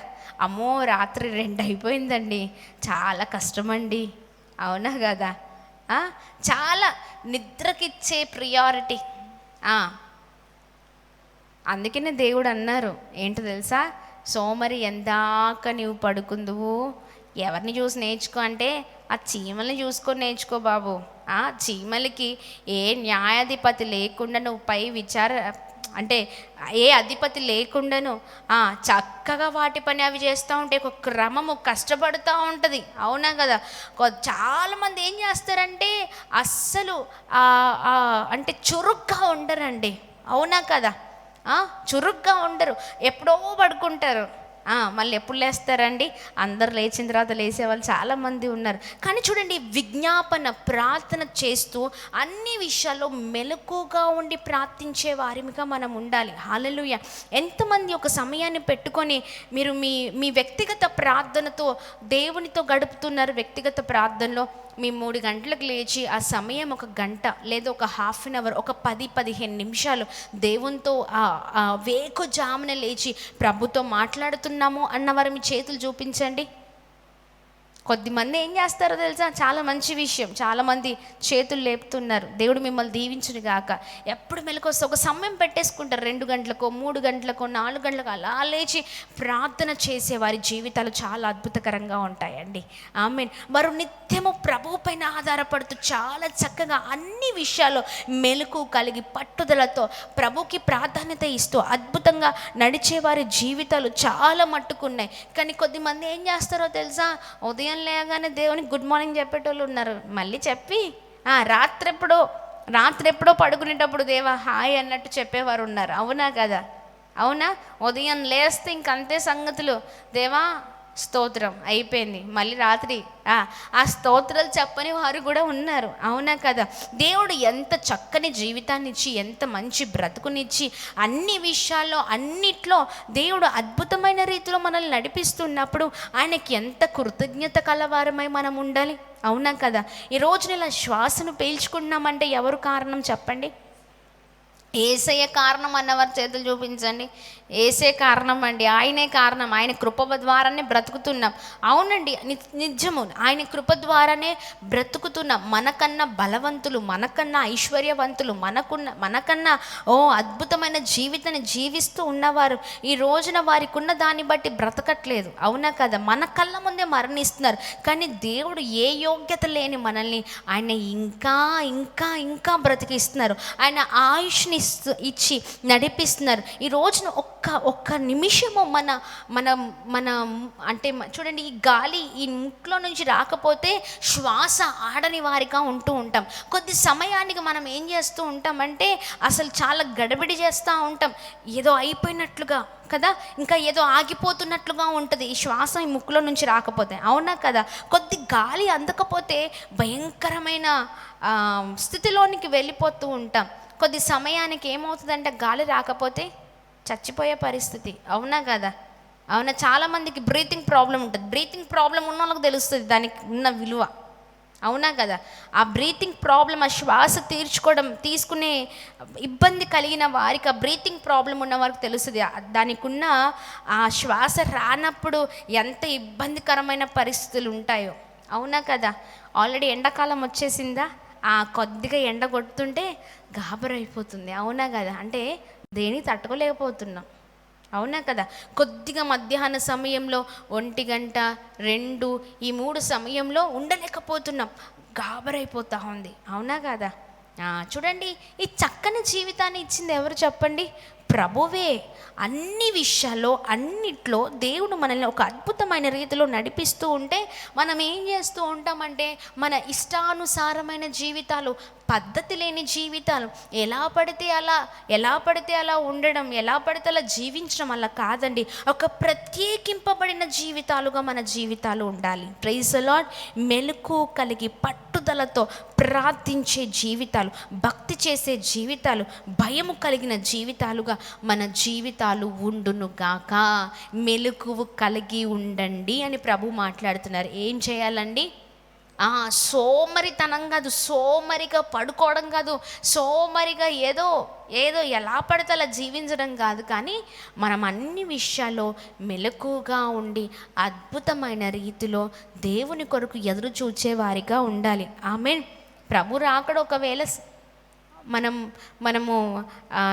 S1: అమ్మో, రాత్రి 2 అయిపోయిందండి, చాలా కష్టమండి. అవునా కదా? చాలా నిద్రకిచ్చే ప్రియారిటీ. అందుకనే దేవుడు అన్నారు ఏంటో తెలుసా? సోమరి ఎందాక నీవు పడుకుందువు. ఎవరిని చూసి నేర్చుకో అంటే ఆ చీమల్ని చూసుకొని నేర్చుకో బాబు. చీమలకి ఏ న్యాయాధిపతి లేకుండా నువ్వు పై అంటే ఏ అధిపతి లేకుండాను చక్కగా వాటి పని అవి చేస్తూ ఉంటే ఒక క్రమము కష్టపడుతూ ఉంటుంది. అవునా కదా? చాలామంది ఏం చేస్తారంటే అస్సలు అంటే చురుగ్గా ఉండరండి. అవునా కదా? చురుగ్గా ఉండరు, ఎప్పుడో పడుకుంటారు. మళ్ళీ ఎప్పుడు లేస్తారండి? అందరు లేచిన తర్వాత లేసేవాళ్ళు చాలామంది ఉన్నారు. కానీ చూడండి, విజ్ఞాపన ప్రార్థన చేస్తూ అన్ని విషయాల్లో మెలకుగా ఉండి ప్రార్థించే వారిగా మనం ఉండాలి. హల్లెలూయా. ఎంతమంది ఒక సమయాన్ని పెట్టుకొని మీరు మీ వ్యక్తిగత ప్రార్థనతో దేవునితో గడుపుతున్నారు? వ్యక్తిగత ప్రార్థనలో మీ 3 గంటలకు లేచి ఆ సమయం 1 గంట లేదా ఒక ½ అన్ అవర్, ఒక 10-15 నిమిషాలు దేవునితో వేకుజామున లేచి ప్రభుతో మాట్లాడుతున్నాము అన్నవారు మీ చేతులు చూపించండి. కొద్దిమంది ఏం చేస్తారో తెలుసా? చాలా మంచి విషయం, చాలామంది చేతులు లేపుతున్నారు. దేవుడు మిమ్మల్ని దీవించును గాక. ఎప్పుడు మెలకువస్తే ఒక సమయం పెట్టేసుకుంటారు, 2 గంటలకో 3 గంటలకో 4 గంటలకో అలా లేచి ప్రార్థన చేసే వారి జీవితాలు చాలా అద్భుతకరంగా ఉంటాయండి. ఆమేన్. వారు నిత్యము ప్రభువు పైన ఆధారపడుతూ చాలా చక్కగా అన్ని విషయాల్లో మెలకు కలిగి పట్టుదలతో ప్రభుకి ప్రాధాన్యత ఇస్తూ అద్భుతంగా నడిచే వారి జీవితాలు చాలా మట్టుకున్నాయి. కానీ కొద్దిమంది ఏం చేస్తారో తెలుసా? ఉదయం లేగానే దేవునికి గుడ్ మార్నింగ్ చెప్పేటోళ్ళు ఉన్నారు. మళ్ళీ చెప్పి రాత్రి ఎప్పుడో పడుకునేటప్పుడు దేవా హాయ్ అన్నట్టు చెప్పేవారు ఉన్నారు. అవునా కదా? అవునా? ఉదయం లేస్తే ఇంకంతే సంగతులు, దేవా స్తోత్రం అయిపోయింది, మళ్ళీ రాత్రి ఆ స్తోత్రాలు చెప్పని వారు కూడా ఉన్నారు. అవునా కదా? దేవుడు ఎంత చక్కని జీవితాన్ని ఇచ్చి, ఎంత మంచి బ్రతుకునిచ్చి, అన్ని విషయాల్లో అన్నిట్లో దేవుడు అద్భుతమైన రీతిలో మనల్ని నడిపిస్తున్నప్పుడు ఆయనకి ఎంత కృతజ్ఞత కలవారమై మనం ఉండాలి. అవునా కదా? ఈ రోజున ఇలా శ్వాసను పీల్చుకుంటున్నామంటే ఎవరు కారణం చెప్పండి? ఏసయ్య కారణం అన్నవారు చేతులు చూపించండి. ఏసే కారణం అండి, ఆయనే కారణం. ఆయన కృప ద్వారానే బ్రతుకుతున్నాం. అవునండి, నిజము, ఆయన కృప ద్వారానే బ్రతుకుతున్నాం. మనకన్నా బలవంతులు, మనకన్నా ఐశ్వర్యవంతులు, మనకన్నా అద్భుతమైన జీవితాన్ని జీవిస్తూ ఉన్నవారు ఈ రోజున వారికి ఉన్న దాన్ని బట్టి బ్రతకట్లేదు. అవునా కదా? మన కళ్ళ ముందే మరణిస్తున్నారు. కానీ దేవుడు ఏ యోగ్యత లేని మనల్ని ఆయన ఇంకా ఇంకా ఇంకా బ్రతికిస్తున్నారు. ఆయన ఆయుష్ని ఇచ్చి నడిపిస్తున్నారు. ఈ రోజున ఒక్క నిమిషము మన అంటే చూడండి, ఈ గాలి ఈ ముక్కులో నుంచి రాకపోతే శ్వాస ఆడని వారిగా ఉంటూ ఉంటాం. కొద్ది సమయానికి మనం ఏం చేస్తూ ఉంటామంటే అసలు చాలా గడబిడి చేస్తూ ఉంటాం. ఏదో అయిపోయినట్లుగా కదా, ఇంకా ఏదో ఆగిపోతున్నట్లుగా ఉంటుంది ఈ శ్వాస ఈ ముక్కులో నుంచి రాకపోతే. అవునా కదా? కొద్ది గాలి అందకపోతే భయంకరమైన స్థితిలోనికి వెళ్ళిపోతూ ఉంటాం. కొద్ది సమయానికి ఏమవుతుందంటే గాలి రాకపోతే చచ్చిపోయే పరిస్థితి. అవునా కదా? అవునా? చాలామందికి బ్రీతింగ్ ప్రాబ్లం ఉంటుంది. బ్రీతింగ్ ప్రాబ్లం ఉన్న వాళ్ళకి తెలుస్తుంది దానికి ఉన్న విలువ. అవునా కదా? ఆ బ్రీతింగ్ ప్రాబ్లం, ఆ శ్వాస తీసుకునే ఇబ్బంది కలిగిన వారికి, ఆ బ్రీతింగ్ ప్రాబ్లం ఉన్న వారికి తెలుస్తుంది దానికి ఉన్న ఆ శ్వాస రానప్పుడు ఎంత ఇబ్బందికరమైన పరిస్థితులు ఉంటాయో. అవునా కదా? ఆల్రెడీ ఎండాకాలం వచ్చేసిందా, ఆ కొద్దిగా ఎండ కొడుతుంటే గాబరైపోతుంది. అవునా కదా? అంటే దేనికి తట్టుకోలేకపోతున్నాం. అవునా కదా? కొద్దిగా మధ్యాహ్న సమయంలో 1 గంట 2 ఈ 3 సమయంలో ఉండలేకపోతున్నాం, గాబరైపోతూ ఉంది. అవునా కదా? చూడండి, ఈ చక్కని జీవితాన్ని ఇచ్చింది ఎవరు చెప్పండి? ప్రభువే. అన్ని విషయాల్లో అన్నిట్లో దేవుడు మనల్ని ఒక అద్భుతమైన రీతిలో నడిపిస్తూ ఉంటే మనం ఏం చేస్తూ ఉంటామంటే మన ఇష్టానుసారమైన జీవితాలు, పద్ధతి లేని జీవితాలు, ఎలా పడితే అలా ఉండడం, ఎలా పడితే అలా జీవించడం అలా కాదండి. ఒక ప్రత్యేకింపబడిన జీవితాలుగా మన జీవితాలు ఉండాలి. Praise the lord. మెలకు కలిగి పట్టుదలతో ప్రార్థించే జీవితాలు, భక్తి చేసే జీవితాలు, భయము కలిగిన జీవితాలుగా మన జీవితాలు ఉండును గాక. మెలకువ కలిగి ఉండండి అని ప్రభు మాట్లాడుతున్నారు. ఏం చేయాలండి? సోమరితనం కాదు, సోమరిగా పడుకోవడం కాదు, సోమరిగా ఏదో ఎలా పడితే అలా జీవించడం కాదు. కానీ మనం అన్ని విషయాల్లో మెలకుగా ఉండి అద్భుతమైన రీతిలో దేవుని కొరకు ఎదురు చూచేవారిగా ఉండాలి. ఆమేన్. ప్రభు రాకడ ఒకవేళ మనము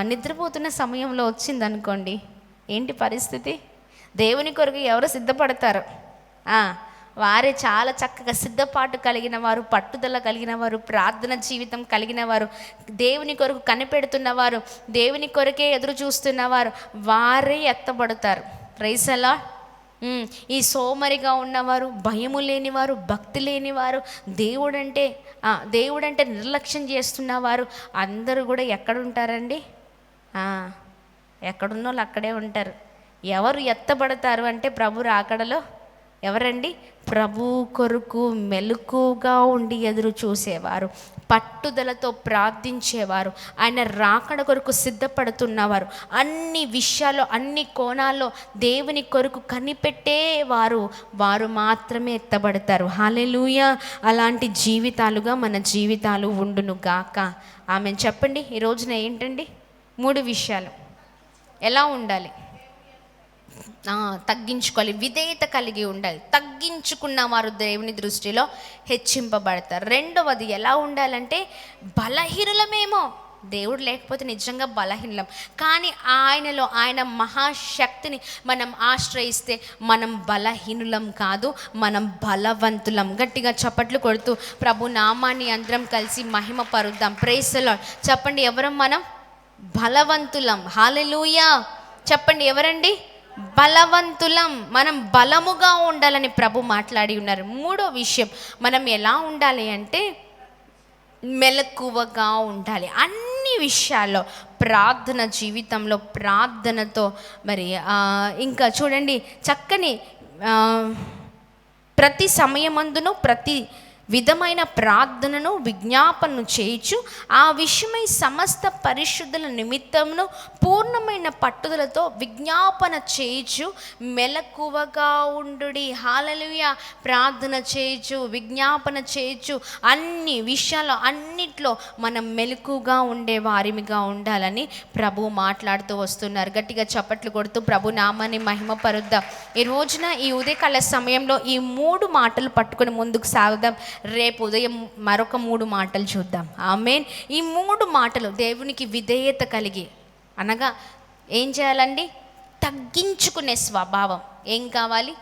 S1: నిద్రపోతున్న సమయంలో వచ్చిందనుకోండి, ఏంటి పరిస్థితి? దేవుని కొరకు ఎవరు సిద్ధపడతారు? వారే చాలా చక్కగా సిద్ధపాటు కలిగిన వారు, పట్టుదల కలిగిన వారు, ప్రార్థన జీవితం కలిగిన వారు, దేవుని కొరకు కనిపెడుతున్నవారు, దేవుని కొరకే ఎదురు చూస్తున్నవారు, వారే ఎత్తబడతారు. Praise the lord. ఈ సోమరిగా ఉన్నవారు, భయము లేనివారు, భక్తి లేనివారు, దేవుడంటే నిర్లక్ష్యం చేస్తున్నవారు అందరూ కూడా ఎక్కడుంటారండి? ఎక్కడున్నోళ్ళు అక్కడే ఉంటారు. ఎవరు ఎత్తబడతారు అంటే ప్రభు రాకడలో ఎవరండి? ప్రభు కొరకు మెలకుగా ఉండి ఎదురు చూసేవారు, పట్టుదలతో ప్రార్థించేవారు, ఆయన రాకడ కొరకు సిద్ధపడుతున్నవారు, అన్ని విషయాల్లో అన్ని కోణాల్లో దేవుని కొరకు కనిపెట్టేవారు, వారు మాత్రమే ఎత్తబడతారు. హల్లెలూయా. అలాంటి జీవితాలుగా మన జీవితాలు ఉండును గాక. ఆమెన్. చెప్పండి, ఈ రోజున ఏంటండి? 3 విషయాలు. ఎలా ఉండాలి? తగ్గించుకోవాలి, విధేయత కలిగి ఉండాలి. తగ్గించుకున్న వారు దేవుని దృష్టిలో హెచ్చింపబడతారు. రెండవది ఎలా ఉండాలంటే, బలహీనులమేమో, దేవుడు లేకపోతే నిజంగా బలహీనం, కానీ ఆయన మహాశక్తిని మనం ఆశ్రయిస్తే మనం బలహీనులం కాదు, మనం బలవంతులం. గట్టిగా చప్పట్లు కొడుతూ ప్రభు నామాన్ని అందరం కలిసి మహిమ పరుద్దాం. Praise the Lord. చెప్పండి, ఎవరం మనం? బలవంతులం. హల్లెలూయా. చెప్పండి, ఎవరండి? బలవంతులం. మనం బలముగా ఉండాలని ప్రభు మాట్లాడి ఉన్నారు. 3వ విషయం, మనం ఎలా ఉండాలి అంటే మెలకువగా ఉండాలి. అన్ని విషయాల్లో ప్రార్థన జీవితంలో ప్రార్థనతో మరి ఇంకా చూడండి, చక్కని ప్రతి సమయమందును ప్రతి విధమైన ప్రార్థనను విజ్ఞాపనను చేయించు ఆ విషయమై సమస్త పరిశుద్ధుల నిమిత్తమును పూర్ణమైన పట్టుదలతో విజ్ఞాపన చేయించు మెలకువగా ఉండుడి. హల్లెలూయా. ప్రార్థన చేయించు, విజ్ఞాపన చేయించు, అన్ని విషయాల్లో అన్నిట్లో మనం మెలకుగా ఉండే వారిగా ఉండాలని ప్రభు మాట్లాడుతూ వస్తున్నారు. గట్టిగా చప్పట్లు కొడుతూ ప్రభు నామాన్ని మహిమ పరుద్దాం. ఈ రోజున ఈ ఉదయకాల సమయంలో ఈ 3 మాటలు పట్టుకొని ముందుకు సాగుదాం. రేపు ఉదయం మరొక 3 మాటలు చూద్దాం. ఆమేన్. ఈ 3 మాటలు దేవునికి విధేయత కలిగి, అనగా ఏం చేయాలండి? తగ్గించుకునే స్వభావం. ఏం కావాలి?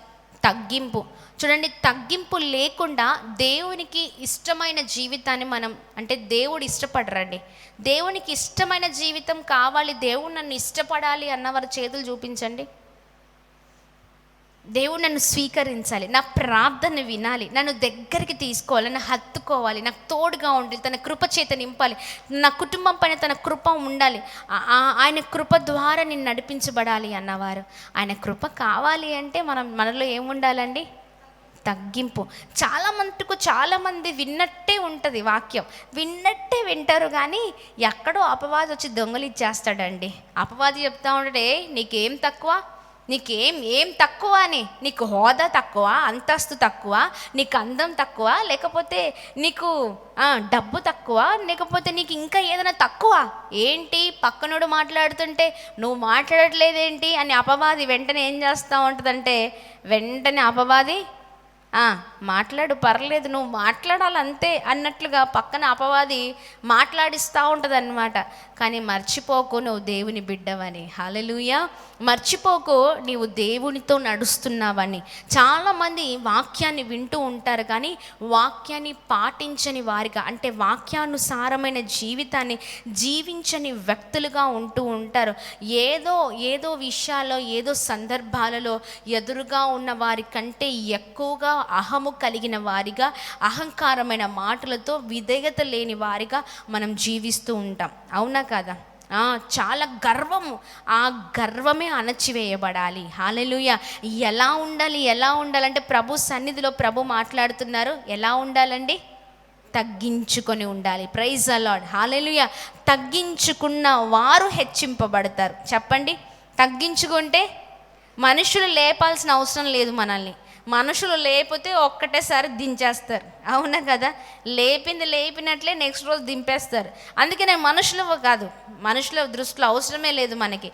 S1: తగ్గింపు. చూడండి, తగ్గింపు లేకుండా దేవునికి ఇష్టమైన జీవితాన్ని మనం, అంటే దేవుడు ఇష్టపడరండి. దేవునికి ఇష్టమైన జీవితం కావాలి, దేవుడు నన్ను ఇష్టపడాలి అన్నవారు చేతులు చూపించండి. దేవుడు నన్ను స్వీకరించాలి, నా ప్రార్థన వినాలి, నన్ను దగ్గరికి తీసుకోవాలి, నన్ను హత్తుకోవాలి, నాకు తోడుగా ఉండాలి, తన కృప చేత నింపాలి, నా కుటుంబం పైన తన కృప ఉండాలి, ఆయన కృప ద్వారా నేను నడిపించబడాలి అన్నవారు. ఆయన కృప కావాలి అంటే మనలో ఏముండాలండి? తగ్గింపు. చాలామంది విన్నట్టే ఉంటుంది వాక్యం, విన్నట్టే వింటారు, కానీ ఎక్కడో అపవాది వచ్చి దొంగలు ఇచ్చేస్తాడండి. అపవాది చెప్తా ఉంటాడు, నీకేం తక్కువ, ఏం తక్కువ అని? నీకు హోదా తక్కువ, అంతస్తు తక్కువ, నీకు అందం తక్కువ, లేకపోతే నీకు డబ్బు తక్కువ, లేకపోతే నీకు ఇంకా ఏదైనా తక్కువ ఏంటి? పక్కనోడు మాట్లాడుతుంటే నువ్వు మాట్లాడట్లేదేంటి అని అపవాది వెంటనే ఏం చేస్తూ ఉంటుందంటే, వెంటనే అపవాది మాట్లాడు, పర్లేదు, నువ్వు మాట్లాడాలంతే అన్నట్లుగా పక్కన అపవాది మాట్లాడిస్తూ ఉంటుంది అన్నమాట. కానీ మర్చిపోకు, నువ్వు దేవుని బిడ్డవని. హల్లెలూయా. మర్చిపోకు, నీవు దేవునితో నడుస్తున్నావని. చాలామంది వాక్యాన్ని వింటూ ఉంటారు, కానీ వాక్యాన్ని పాటించని వారిగా, అంటే వాక్యానుసారమైన జీవితాన్ని జీవించని వ్యక్తులుగా ఉంటూ ఉంటారు. ఏదో విషయాల్లో, ఏదో సందర్భాలలో ఎదురుగా ఉన్న వారి కంటే ఎక్కువగా అహము కలిగిన వారిగా, అహంకారమైన మాటలతో విధేయత లేని వారిగా మనం జీవిస్తూ ఉంటాం. అవునా కదా? చాలా గర్వము, ఆ గర్వమే అణచివేయబడాలి. హల్లెలూయా. ఎలా ఉండాలంటే ప్రభు సన్నిధిలో ప్రభు మాట్లాడుతున్నారు. ఎలా ఉండాలండి? తగ్గించుకొని ఉండాలి. Praise the Lord. హల్లెలూయా. తగ్గించుకున్న వారు హెచ్చింపబడతారు. చెప్పండి. తగ్గించుకుంటే మనుషులు లేపాల్సిన అవసరం లేదు మనల్ని. మనుషులు లేకపోతే ఒక్కటేసారి దించేస్తారు. అవునా కదా? లేపినట్లే నెక్స్ట్ రోజు దింపేస్తారు. అందుకనే మనుషుల దృష్టిలో అవసరమే లేదు మనకి.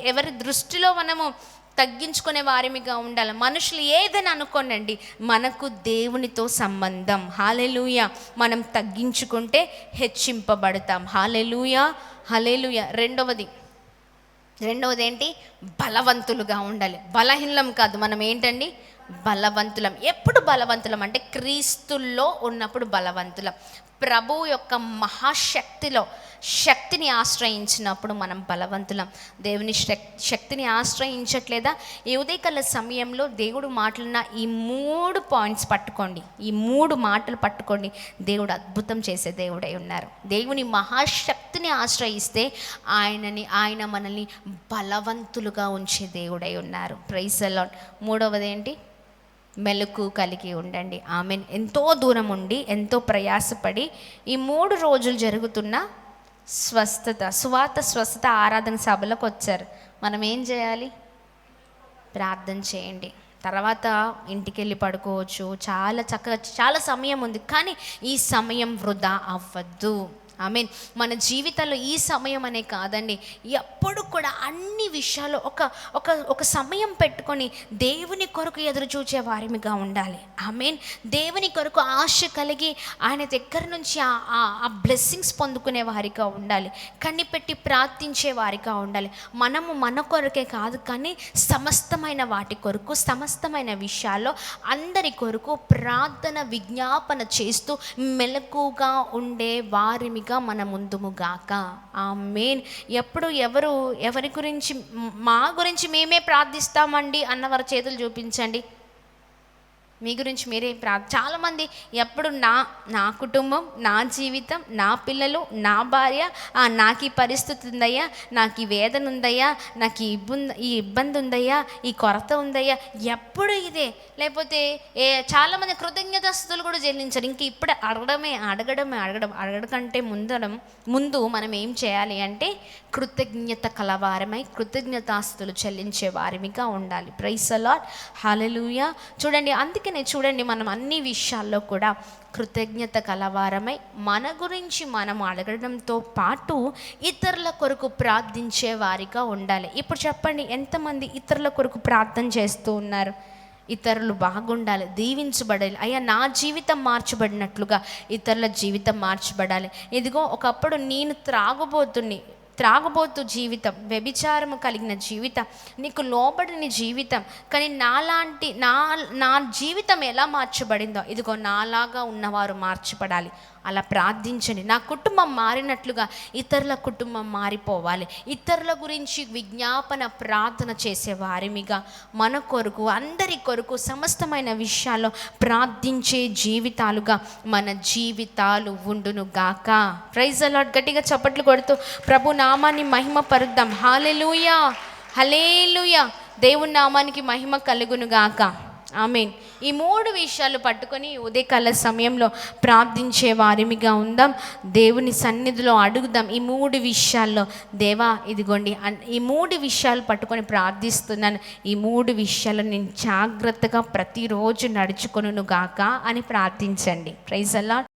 S1: ఎవరి దృష్టిలో మనము తగ్గించుకునే వారిగా ఉండాలి. మనుషులు ఏదైనా అనుకోనండి, మనకు దేవునితో సంబంధం. హల్లెలూయా. మనం తగ్గించుకుంటే హెచ్చింపబడతాం. హల్లెలూయా. హల్లెలూయా. రెండవది ఏంటి? బలవంతులుగా ఉండాలి. బలహీనం కాదు, మనం ఏంటండి? బలవంతులం. ఎప్పుడు బలవంతులం అంటే క్రీస్తుల్లో ఉన్నప్పుడు బలవంతులం. ప్రభు యొక్క శక్తిని ఆశ్రయించినప్పుడు మనం బలవంతులం. దేవుని శక్తిని ఆశ్రయించట్లేదా? ఈ ఉదయకాల సమయంలో దేవుడు మాట్లాడిన ఈ 3 పాయింట్స్ పట్టుకోండి. ఈ 3 మాటలు పట్టుకోండి. దేవుడు అద్భుతం చేసే దేవుడై ఉన్నారు. దేవుని మహాశక్తిని ఆశ్రయిస్తే ఆయన మనల్ని బలవంతులుగా ఉంచే దేవుడై ఉన్నారు. Praise the lord. మూడవది ఏంటి? మెలకు కలిగి ఉండండి. ఆమెన్. ఎంతో దూరం ఉండి, ఎంతో ప్రయాసపడి ఈ 3 రోజులు జరుగుతున్న స్వస్థత ఆరాధన సభలకు వచ్చారు. మనం ఏం చేయాలి? ప్రార్థన చేయండి. తర్వాత ఇంటికి వెళ్ళి పడుకోవచ్చు. చాలా చక్కగా, చాలా సమయం ఉంది, కానీ ఈ సమయం వృధా అవ్వద్దు. ఆమేన్. మన జీవితంలో ఈ సమయం అనే కాదండి, ఎప్పుడు కూడా అన్ని విషయాలు ఒక సమయం పెట్టుకొని దేవుని కొరకు ఎదురు చూచే వారిగా ఉండాలి. ఆమేన్. దేవుని కొరకు ఆశ కలిగి ఆయన దగ్గర నుంచి ఆ బ్లెస్సింగ్స్ పొందుకునే వారిగా ఉండాలి. కనిపెట్టి ప్రార్థించే వారిగా ఉండాలి. మనము మన కొరకే కాదు, కానీ సమస్తమైన వాటి కొరకు, సమస్తమైన విషయాల్లో అందరి కొరకు ప్రార్థన విజ్ఞాపన చేస్తూ మెలకుగా ఉండే వారిగా మన ముందుముగాక. ఆమేన్. ఎప్పుడు ఎవరి గురించి, మా గురించి మేమే ప్రార్థిస్తామండి అన్నవారు చేతులు చూపించండి. మీ గురించి మీరే చాలామంది ఎప్పుడు నా కుటుంబం, నా జీవితం, నా పిల్లలు, నా భార్య, నాకు ఈ పరిస్థితి ఉందయ్యా, నాకు ఈ వేదన ఉందయ్యా, నాకు ఈ ఇబ్బంది ఉందయ్యా, ఈ కొరత ఉందయ్యా, ఎప్పుడు ఇదే. లేకపోతే చాలామంది కృతజ్ఞతాస్తుతులు కూడా చెల్లించారు. ఇంక ఇప్పుడు అడగడంకంటే ముందు మనం ఏం చేయాలి అంటే కృతజ్ఞత కలవారమై కృతజ్ఞతాస్తుతులు చెల్లించే వారిగా ఉండాలి. Praise the Lord. హల్లెలూయా. చూడండి, మనం అన్ని విషయాల్లో కూడా కృతజ్ఞత కలవారమై మన గురించి మనం అడగడంతో పాటు ఇతరుల కొరకు ప్రార్థించే వారిగా ఉండాలి. ఇప్పుడు చెప్పండి, ఎంతమంది ఇతరుల కొరకు ప్రార్థన చేస్తూ ఉన్నారు? ఇతరులు బాగుండాలి, దీవించబడాలి, అయ్యా నా జీవితం మార్చబడినట్లుగా ఇతరుల జీవితం మార్చబడాలి. ఇదిగో ఒకప్పుడు నేను త్రాగుబోతు జీవితం, వ్యభిచారము కలిగిన జీవితం, నీకు లోబడిన జీవితం, కానీ నా జీవితం ఎలా మార్చబడిందో, ఇదిగో నాలాగా ఉన్నవారు మార్చబడాలి. అలా ప్రార్థించండి. నా కుటుంబం మారినట్లుగా ఇతరుల కుటుంబం మారిపోవాలి. ఇతరుల గురించి విజ్ఞాపన ప్రార్థన చేసే వారిమిగా మన కొరకు, అందరి కొరకు, సమస్తమైన విషయాల్లో ప్రార్థించే జీవితాలుగా మన జీవితాలు ఉండును గాక. Praise the lord. గట్టిగా చప్పట్లు కొడుతూ ప్రభు నామాన్ని మహిమ పరుద్దాం. హల్లెలూయా. హల్లెలూయా. దేవుని నామానికి మహిమ కలుగును గాక. ఆమేన్. ఈ 3 విషయాలు పట్టుకొని ఉదయకాల సమయంలో ప్రార్థించే వారిమిగా ఉందాం. దేవుని సన్నిధిలో అడుగుదాం. ఈ 3 విషయాల్లో దేవా ఇదిగోండి ఈ 3 విషయాలు పట్టుకొని ప్రార్థిస్తున్నాను. ఈ 3 విషయాలు నేను జాగ్రత్తగా ప్రతిరోజు నడుచుకొనును గాక అని ప్రార్థించండి. Praise the lord.